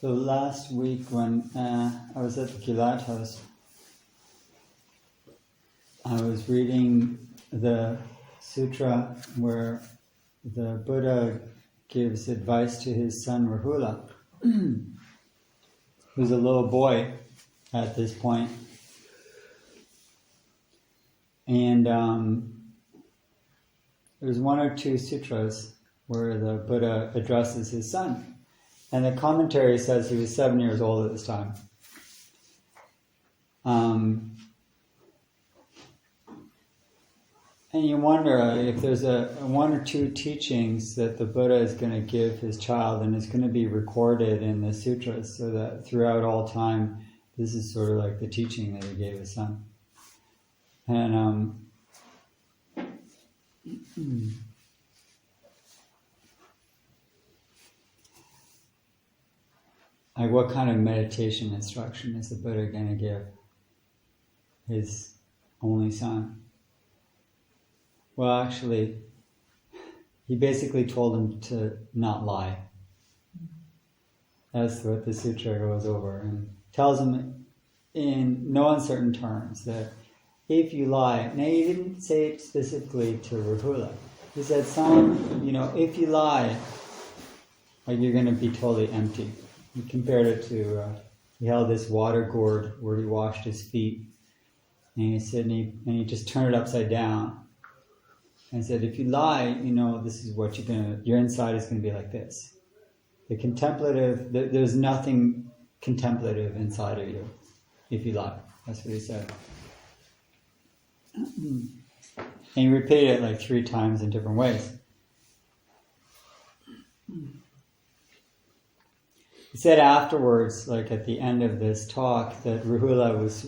So last week when I was at the Kilat house, I was reading the sutra where the Buddha gives advice to his son Rahula, who's a little boy at this point. And there's one or two sutras where the Buddha addresses his son. And the commentary says he was 7 years old at this time. And you wonder if there's a one or two teachings that the Buddha is going to give his child and is going to be recorded in the sutras, so that throughout all time, this is sort of like the teaching that he gave his son. And like, what kind of meditation instruction is the Buddha going to give his only son? Well, actually, he basically told him to not lie. That's what the sutra goes over, and tells him in no uncertain terms that if you lie, now he didn't say it specifically to Rahula. He said, son, if you lie, like, you're going to be totally empty. He compared it to, he held this water gourd where he washed his feet, and he said, and he just turned it upside down. And said, if you lie, this is what your inside is going to be like this. The contemplative, there's nothing contemplative inside of you if you lie. That's what he said. And he repeated it like 3 times in different ways. He said afterwards, like at the end of this talk, that Rahula was,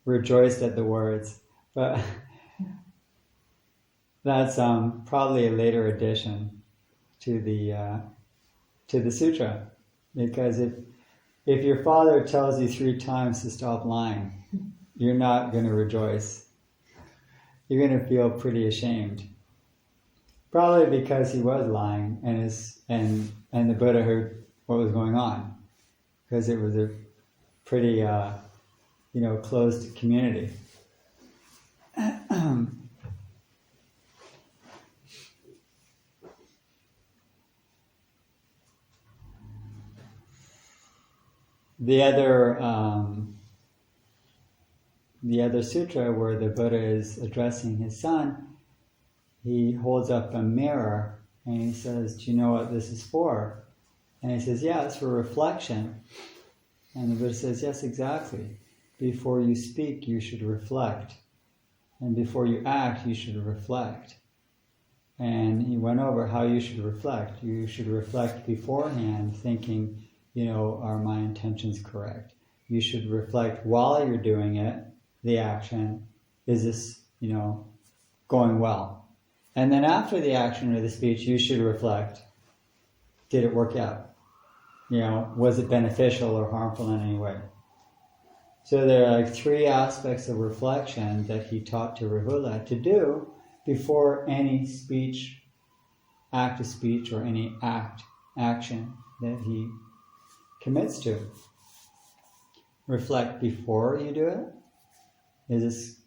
rejoiced at the words. But that's probably a later addition to the sutra, because if your father tells you 3 times to stop lying, you're not going to rejoice. You're going to feel pretty ashamed, probably because he was lying, and the Buddha heard what was going on, because it was a pretty closed community. The other sutra where the Buddha is addressing his son, he holds up a mirror and he says, do you know what this is for? And he says, yeah, it's for reflection. And the Buddha says, yes, exactly. Before you speak, you should reflect. And before you act, you should reflect. And he went over how you should reflect. You should reflect beforehand, thinking, are my intentions correct? You should reflect while you're doing it, the action, is this, going well? And then after the action or the speech, you should reflect, did it work out? Was it beneficial or harmful in any way? So there are like 3 aspects of reflection that he taught to Rahula to do before any act of speech or any action that he commits to. Reflect before you do it. Is this,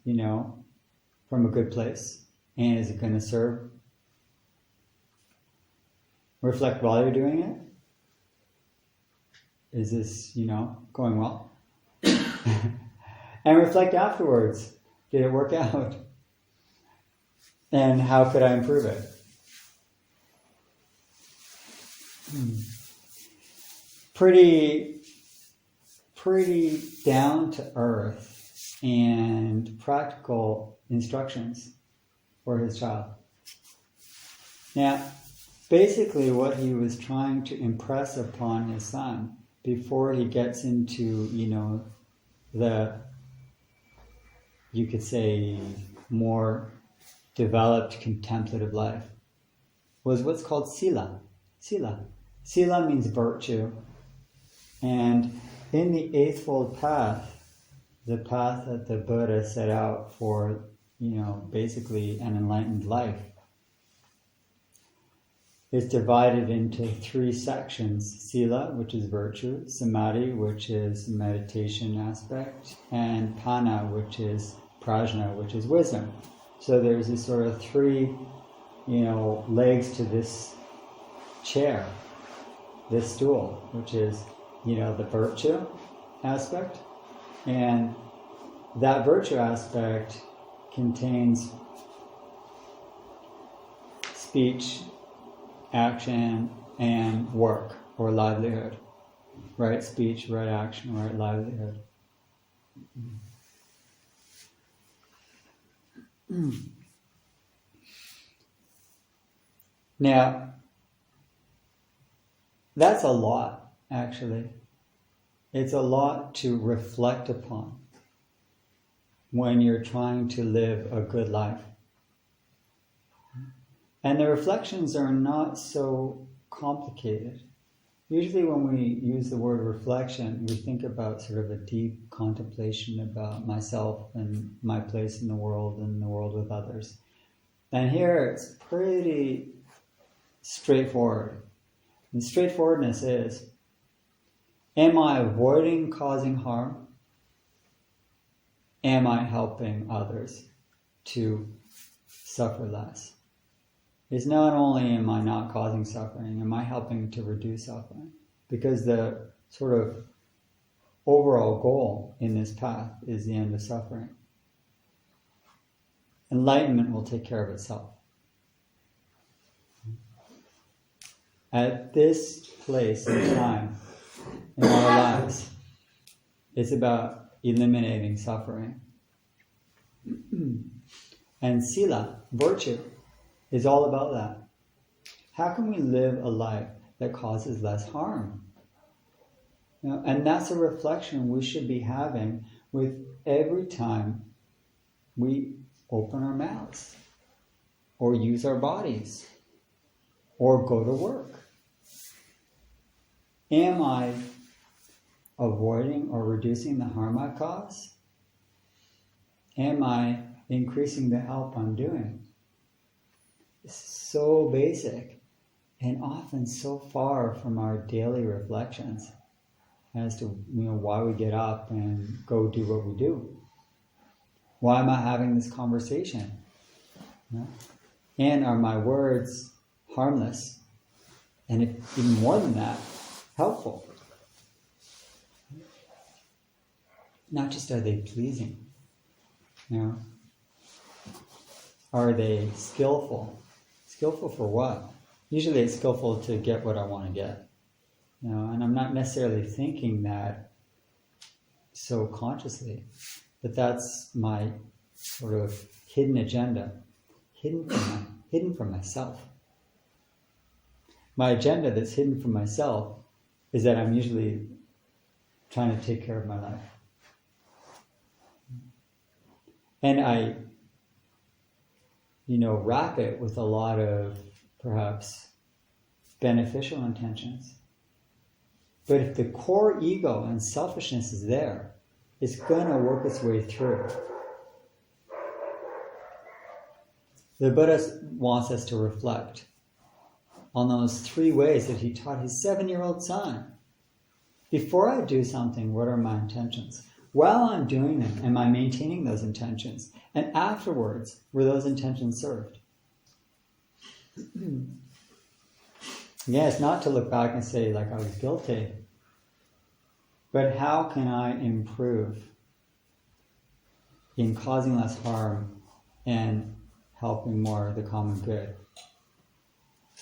from a good place? And is it going to serve? Reflect while you're doing it. Is this, going well? And reflect afterwards. Did it work out? And how could I improve it? Pretty down to earth and practical instructions for his child. Now, basically what he was trying to impress upon his son before he gets into, you could say, more developed contemplative life, was what's called Sīla. Sīla means virtue. And in the Eightfold Path, the path that the Buddha set out for, basically an enlightened life, is divided into 3 sections: Sīla, which is virtue; Samadhi, which is meditation aspect; and Panna, which is prajna, which is wisdom. So there's these sort of 3, legs to this chair, this stool, which is, the virtue aspect. And that virtue aspect contains speech, action, and work, or livelihood. Right speech, right action, right livelihood. Now, that's a lot, actually. It's a lot to reflect upon when you're trying to live a good life. And the reflections are not so complicated. Usually when we use the word reflection, we think about sort of a deep contemplation about myself and my place in the world and the world with others. And here it's pretty straightforward. And straightforwardness is, am I avoiding causing harm? Am I helping others to suffer less? It's not only am I not causing suffering, am I helping to reduce suffering? Because the sort of overall goal in this path is the end of suffering. Enlightenment will take care of itself. At this place and time in our lives, it's about eliminating suffering. And Sīla, virtue, is all about that. How can we live a life that causes less harm? And that's a reflection we should be having with every time we open our mouths, or use our bodies, or go to work. Am I avoiding or reducing the harm I cause? Am I increasing the help I'm doing? It's so basic and often so far from our daily reflections as to why we get up and go do what we do. Why am I having this conversation? And are my words harmless? And if, even more than that, helpful? Not just are they pleasing, are they skillful? Skillful for what? Usually it's skillful to get what I want to get. And I'm not necessarily thinking that so consciously, but that's my sort of hidden agenda, hidden from myself. My agenda that's hidden from myself is that I'm usually trying to take care of my life. And I, wrap it with a lot of perhaps beneficial intentions. But if the core ego and selfishness is there, it's going to work its way through. The Buddha wants us to reflect on those 3 ways that he taught his 7-year-old son. Before I do something, what are my intentions? While I'm doing them, am I maintaining those intentions? And afterwards, were those intentions served? Yeah, it's not to look back and say, I was guilty. But how can I improve in causing less harm and helping more the common good?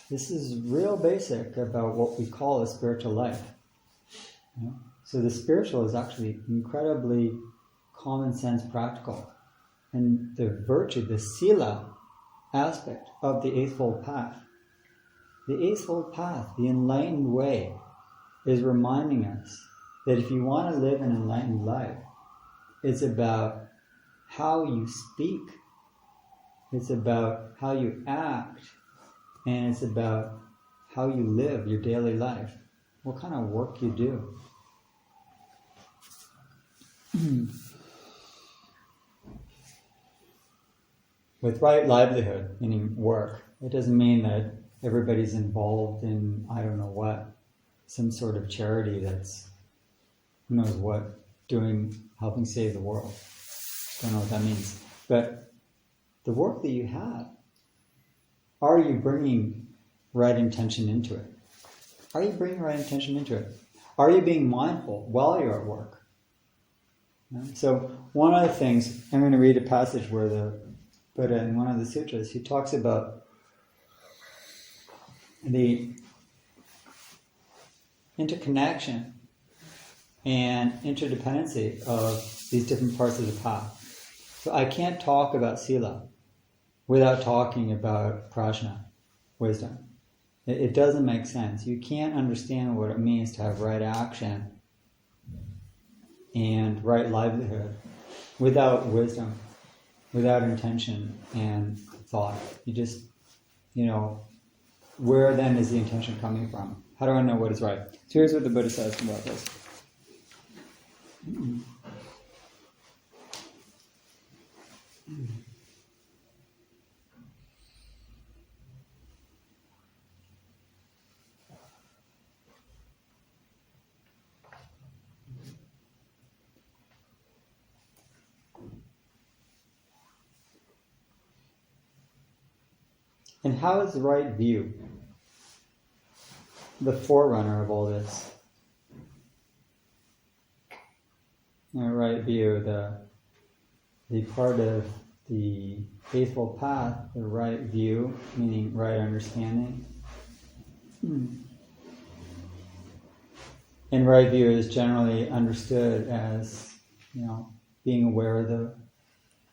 This is real basic about what we call a spiritual life. So the spiritual is actually incredibly common sense practical. And the virtue, the Sīla aspect of the Eightfold Path, the Eightfold Path, the enlightened way, is reminding us that if you want to live an enlightened life, it's about how you speak, it's about how you act, and it's about how you live your daily life, what kind of work you do. With right livelihood, meaning work, it doesn't mean that everybody's involved in, I don't know what, some sort of charity that's, who knows what, helping save the world. Don't know what that means. But the work that you have, are you bringing right intention into it? Are you bringing right intention into it? Are you being mindful while you're at work? So one of the things, I'm going to read a passage where the Buddha, in one of the sutras, he talks about the interconnection and interdependency of these different parts of the path. So I can't talk about Sīla without talking about prajna, wisdom. It doesn't make sense. You can't understand what it means to have right action and right livelihood without wisdom, without intention and thought. You just, where then is the intention coming from? How do I know what is right? So here's what the Buddha says about this. And how is the right view the forerunner of all this? The right view, the part of the Eightfold Path, the right view, meaning right understanding. And right view is generally understood as, being aware of the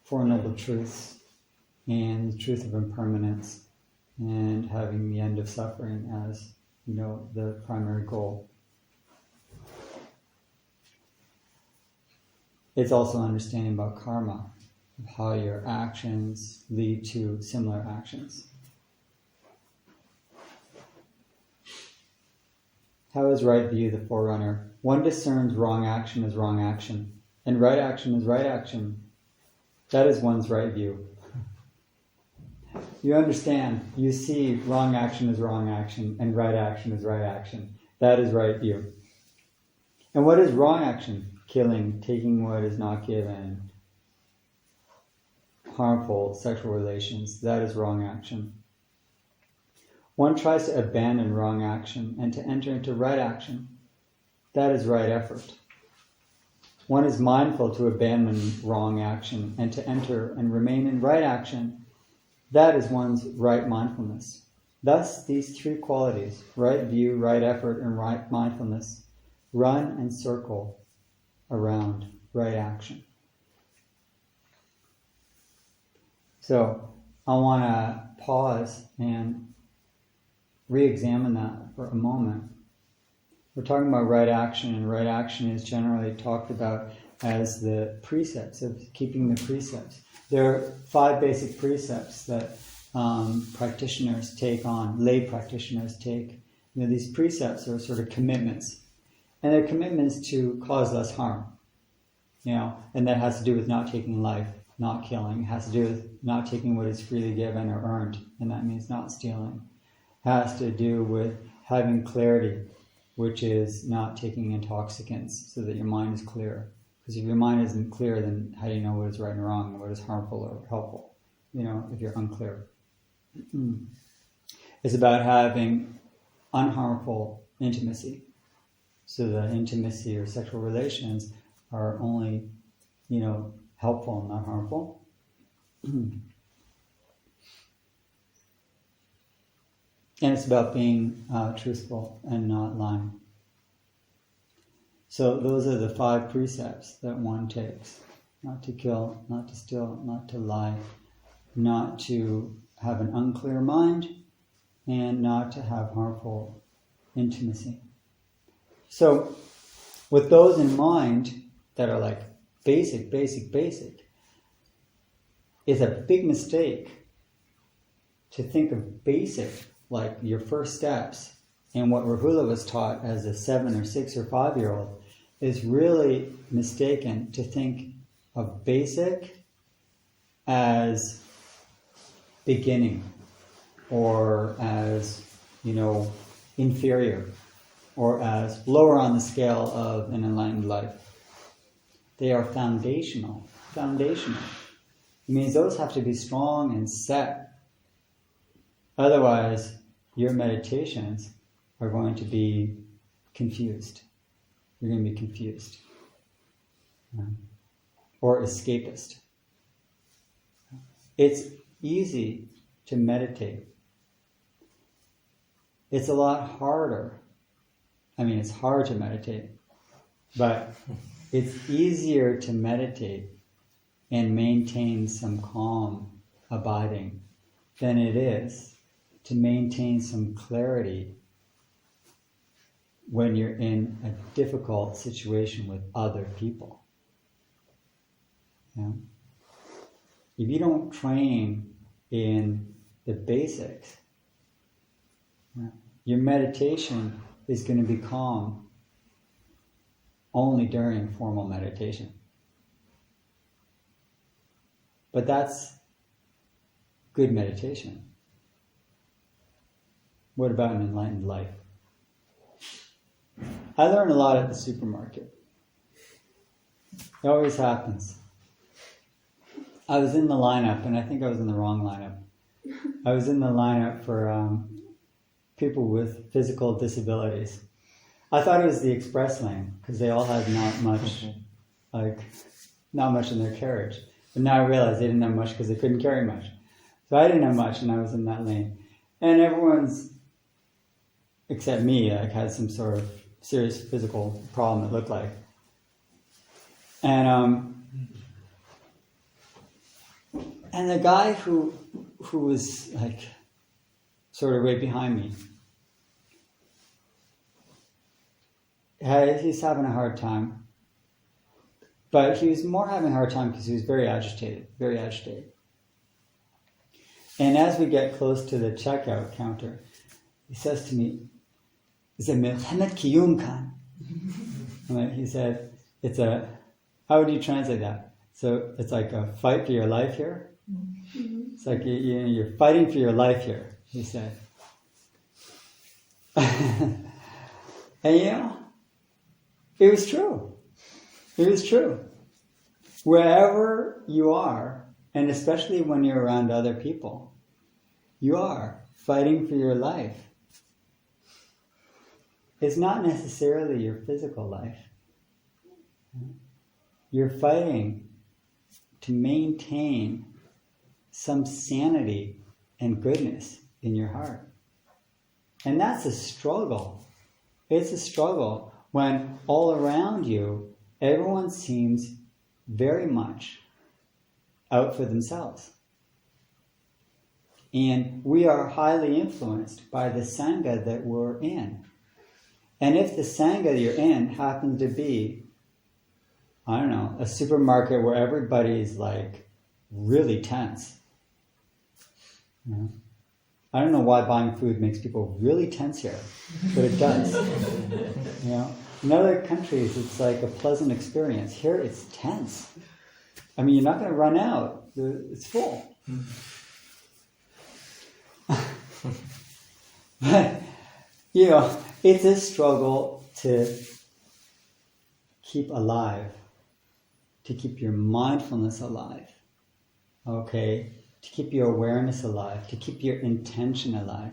Four Noble Truths and the truth of impermanence, and having the end of suffering as, the primary goal. It's also understanding about karma, of how your actions lead to similar actions. How is right view the forerunner? One discerns wrong action as wrong action, and right action is right action. That is one's right view. You understand, you see wrong action is wrong action, and right action is right action. That is right view. And what is wrong action? Killing, taking what is not given, harmful sexual relations. That is wrong action. One tries to abandon wrong action and to enter into right action. That is right effort. One is mindful to abandon wrong action and to enter and remain in right action. That is one's right mindfulness. Thus, these three qualities, right view, right effort, and right mindfulness, run and circle around right action. So, I want to pause and re-examine that for a moment. We're talking about right action, and right action is generally talked about as the precepts, of keeping the precepts. There are 5 basic precepts that practitioners take on, lay practitioners take. These precepts are sort of commitments. And they're commitments to cause less harm. And that has to do with not taking life, not killing. It has to do with not taking what is freely given or earned, and that means not stealing. It has to do with having clarity, which is not taking intoxicants so that your mind is clear. Because if your mind isn't clear, then how do you know what is right and wrong and what is harmful or helpful? If you're unclear. It's about having unharmful intimacy. So the intimacy or sexual relations are only, helpful and not harmful. And it's about being truthful and not lying. So those are the 5 precepts that one takes. Not to kill, not to steal, not to lie, not to have an unclear mind, and not to have harmful intimacy. So with those in mind that are like basic, it's a big mistake to think of basic, like your first steps, and what Rahula was taught as a 7 or 6 or 5-year-old is really mistaken to think of basic as beginning. or as, inferior, or as lower on the scale of an enlightened life. They are foundational. Foundational. It means those have to be strong and set. Otherwise, your meditations are going to be confused. You're going to be confused. Or escapist. It's easy to meditate. It's a lot harder. It's hard to meditate, but it's easier to meditate and maintain some calm, abiding, than it is to maintain some clarity when you're in a difficult situation with other people. Yeah? If you don't train in the basics, your meditation is going to be calm only during formal meditation. But that's good meditation. What about an enlightened life? I learn a lot at the supermarket. It always happens. I was in the lineup, and I think I was in the wrong lineup. I was in the lineup for people with physical disabilities. I thought it was the express lane, because they all had not much in their carriage. But now I realize they didn't have much because they couldn't carry much. So I didn't have much, and I was in that lane. And everyone's, except me, had some sort of serious physical problem, it looked like. And the guy who was sort of right behind me, he's having a hard time. But he was more having a hard time because he was very agitated. And as we get close to the checkout counter, he says to me, he said, "Milhemet Kiyum Khan." He said, how would you translate that? So it's like a fight for your life here. It's like you're fighting for your life here, he said. And it was true. It was true. Wherever you are, and especially when you're around other people, you are fighting for your life. It's not necessarily your physical life. You're fighting to maintain some sanity and goodness in your heart. And that's a struggle. It's a struggle when all around you, everyone seems very much out for themselves. And we are highly influenced by the Sangha that we're in. And if the Sangha you're in happens to be, a supermarket where everybody's really tense. I don't know why buying food makes people really tense here, but it does. In other countries, it's like a pleasant experience. Here, it's tense. You're not going to run out. It's full. But, it's a struggle to keep alive, to keep your mindfulness alive, okay? To keep your awareness alive, to keep your intention alive.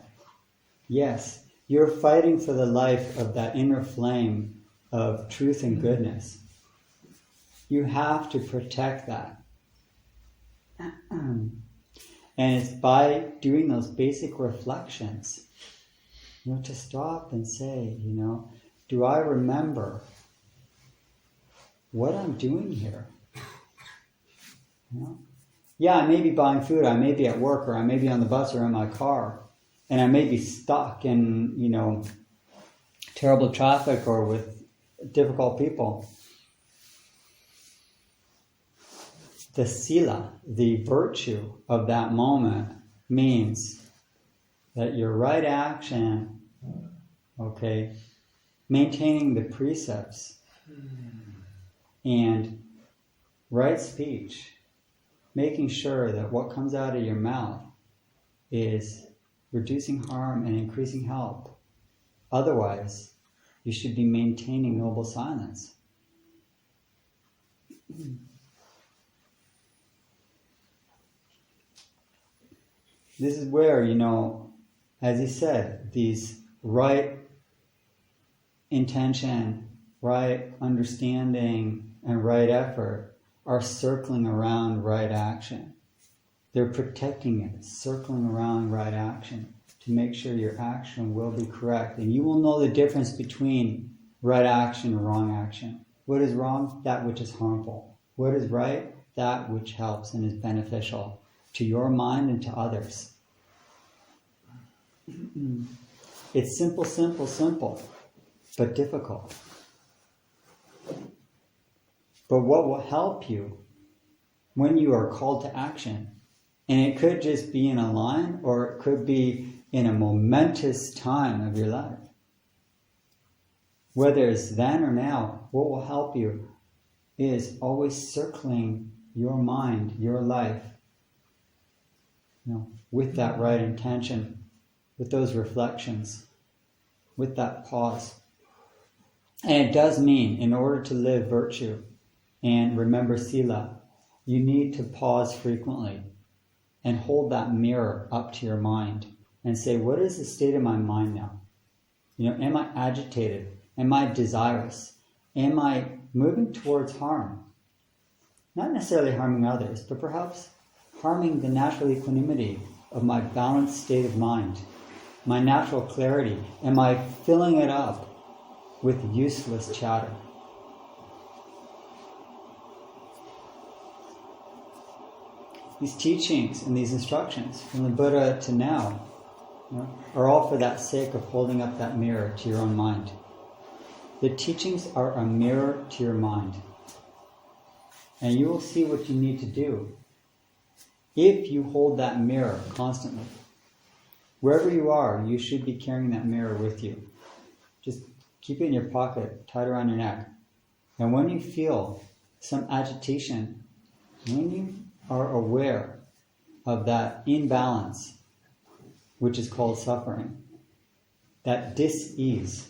Yes, you're fighting for the life of that inner flame of truth and goodness. You have to protect that. And it's by doing those basic reflections, to stop and say, do I remember what I'm doing here? Yeah, I may be buying food, I may be at work, or I may be on the bus or in my car, and I may be stuck in, terrible traffic or with difficult people. The Sīla, the virtue of that moment, means that your right action, maintaining the precepts and right speech, making sure that what comes out of your mouth is reducing harm and increasing help. Otherwise, you should be maintaining noble silence. This is where, as he said, these right intention, right understanding, and right effort are circling around right action. They're protecting it, circling around right action to make sure your action will be correct. And you will know the difference between right action and wrong action. What is wrong? That which is harmful. What is right? That which helps and is beneficial to your mind and to others. It's simple, but difficult. But what will help you when you are called to action, and it could just be in a line or it could be in a momentous time of your life, whether it's then or now, what will help you is always circling your mind, your life, with that right intention, with those reflections, with that pause. And it does mean, in order to live virtue and remember Sīla, you need to pause frequently and hold that mirror up to your mind and say, what is the state of my mind now? Am I agitated? Am I desirous? Am I moving towards harm? Not necessarily harming others, but perhaps harming the natural equanimity of my balanced state of mind, my natural clarity. Am I filling it up with useless chatter? These teachings and these instructions from the Buddha to now are all for that sake of holding up that mirror to your own mind. The teachings are a mirror to your mind. And you will see what you need to do if you hold that mirror constantly. Wherever you are, you should be carrying that mirror with you. Just keep it in your pocket, tied around your neck. And when you feel some agitation, when you are aware of that imbalance, which is called suffering, that dis-ease,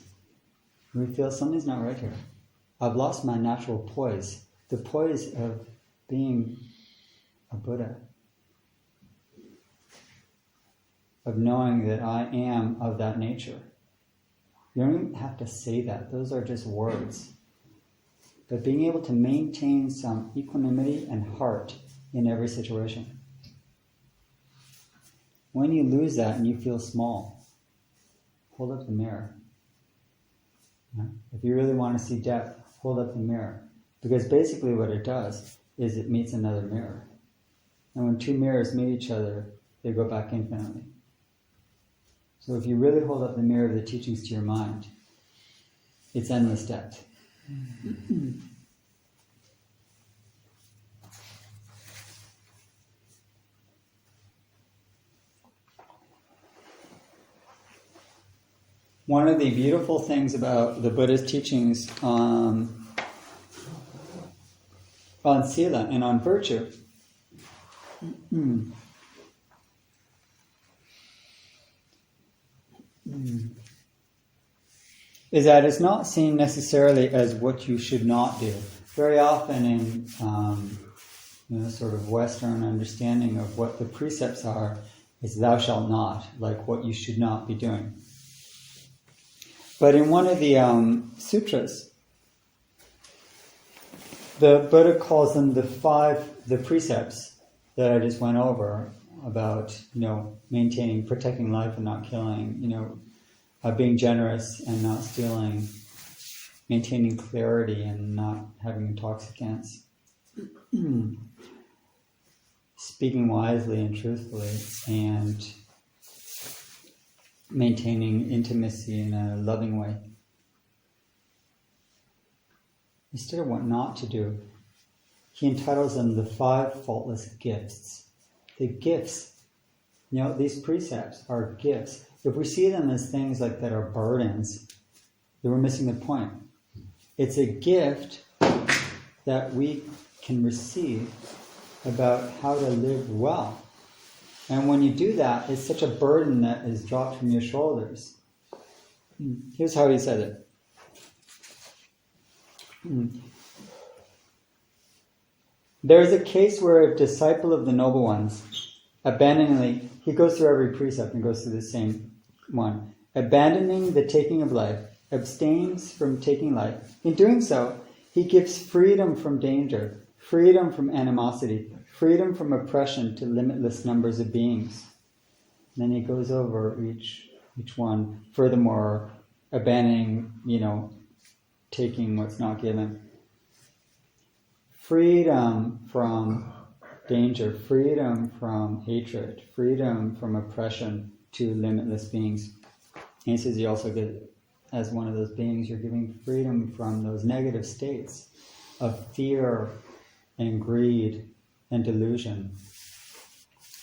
we feel something's not right here. I've lost my natural poise, the poise of being a Buddha, of knowing that I am of that nature. You don't even have to say that. Those are just words. But being able to maintain some equanimity and heart in every situation. When you lose that and you feel small, hold up the mirror. If you really want to see depth, hold up the mirror. Because basically what it does is it meets another mirror. And when two mirrors meet each other, they go back infinitely. So if you really hold up the mirror of the teachings to your mind, it's endless depth. One of the beautiful things about the Buddha's teachings on Sīla and on virtue is that it's not seen necessarily as what you should not do. Very often in sort of Western understanding of what the precepts are, is thou shalt not, like what you should not be doing. But in one of the sutras, the Buddha calls them the precepts that I just went over about, maintaining, protecting life and not killing, being generous and not stealing, maintaining clarity and not having intoxicants, speaking wisely and truthfully, and maintaining intimacy in a loving way. Instead of what not to do, he entitles them the 5 faultless gifts. The gifts, these precepts are gifts. If we see them as things like that are burdens, then we're missing the point. It's a gift that we can receive about how to live well, And when you do that, it's such a burden that is dropped from your shoulders. Here's how he said it. There is a case where a disciple of the Noble Ones, abandoningly, he goes through every precept and goes through the same one. Abandoning the taking of life, abstains from taking life. In doing so, he gives freedom from danger, freedom from animosity, freedom from oppression to limitless numbers of beings. And then he goes over each one. Furthermore, abandoning, taking what's not given. Freedom from danger, freedom from hatred, freedom from oppression to limitless beings. And he says you also get, as one of those beings, you're giving freedom from those negative states of fear and greed and delusion.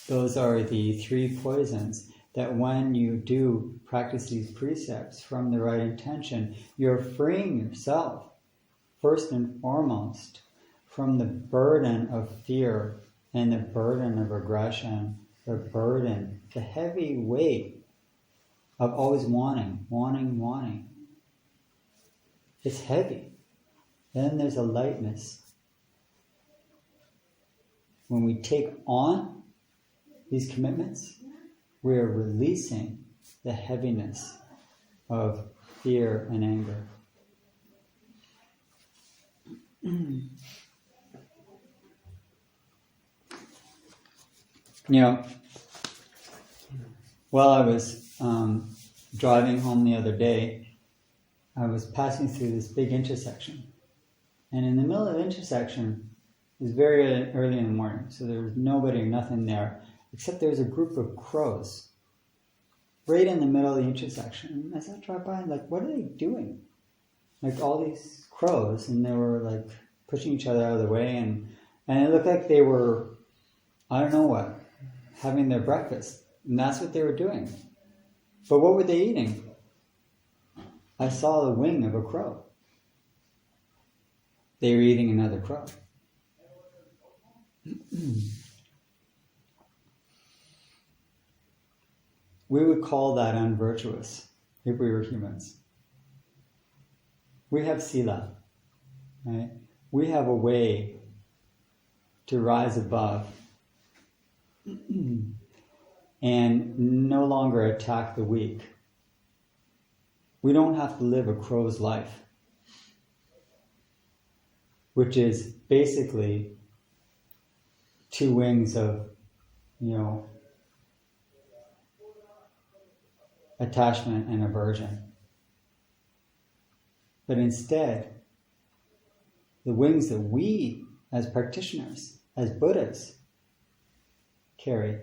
Those are the three poisons that when you do practice these precepts from the right intention, you're freeing yourself, first and foremost, from the burden of fear and the burden of aggression, the heavy weight of always wanting. It's heavy. Then there's a lightness. When we take on these commitments, we're releasing the heaviness of fear and anger. While I was driving home the other day, I was passing through this big intersection. And in the middle of the intersection, it was very early in the morning, so there was nobody, nothing there, except there was a group of crows right in the middle of the intersection. And as I drive by, I'm like, what are they doing? Like all these crows, and they were like pushing each other out of the way, and it looked like they were, I don't know what, having their breakfast. And that's what they were doing. But what were they eating? I saw the wing of a crow. They were eating another crow. We would call that unvirtuous if we were humans. We have Sīla, right? We have a way to rise above and no longer attack the weak. We don't have to live a crow's life, which is basically two wings of, attachment and aversion. But instead, the wings that we, as practitioners, as Buddhas, carry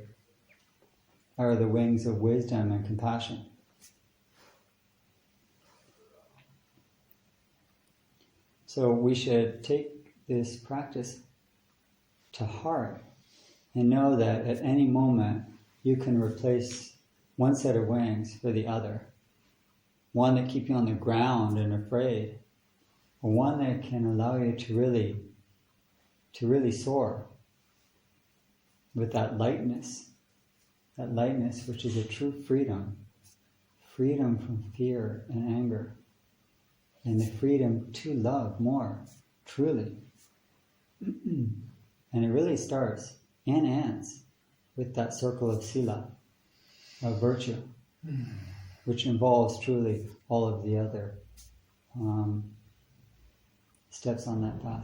are the wings of wisdom and compassion. So we should take this practice to heart and know that at any moment you can replace one set of wings for the other. One that keeps you on the ground and afraid, or one that can allow you to really soar with that lightness which is a true freedom from fear and anger, and the freedom to love more, truly. And it really starts and ends with that circle of Sīla, of virtue, which involves truly all of the other steps on that path.